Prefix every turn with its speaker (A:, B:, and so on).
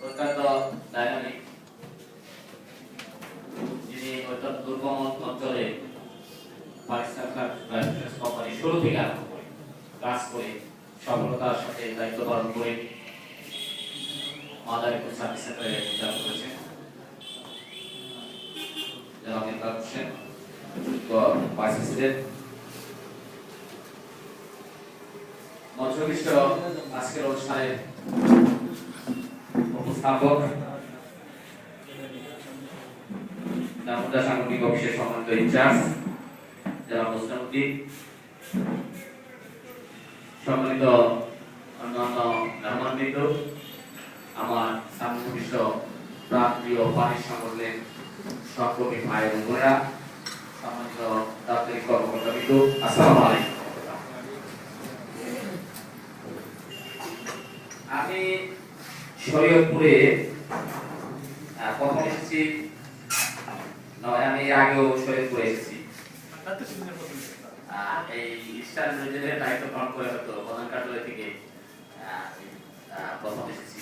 A: অত্যন্ত ডাইনামিক, যিনি অত্যন্ত দুর্গম অঞ্চলে কোম্পানি শুরু থেকে আরম্ভ করে কাজ করে সফলতার সাথে দায়িত্ব পালন করে মাদারীপুর সার্ভিস সেন্টারে যোগদান করেছেন জনাব ইমরান হোসেন, ভাইস প্রেসিডেন্ট। মঞ্চবিষ্ট আজকের অনুষ্ঠানের উপস্থাপক নামুদা সাংগঠনিক অফিসের সম্মানিত ইনচার্জ জনাব মুসলিমউদ্দিন, সম্মানিত অন্যান্য মেহমানবৃন্দ, আমার সামগ্রিক প্রান্তীয় পানি সংগঠনের সহকর্মী ভাই ও বোনেরা, সম্মানিত দাপ্তরিক কর্মকর্তাবৃন্দ, আসসালামু আলাইকুম। আমি শরীয়তপুরে প্রথম এসেছি, আমি আগেও শরীয়তপুরে এসেছি। এই ইস্টার্ন রিজিয়নের দায়িত্ব পালন করে হয়তো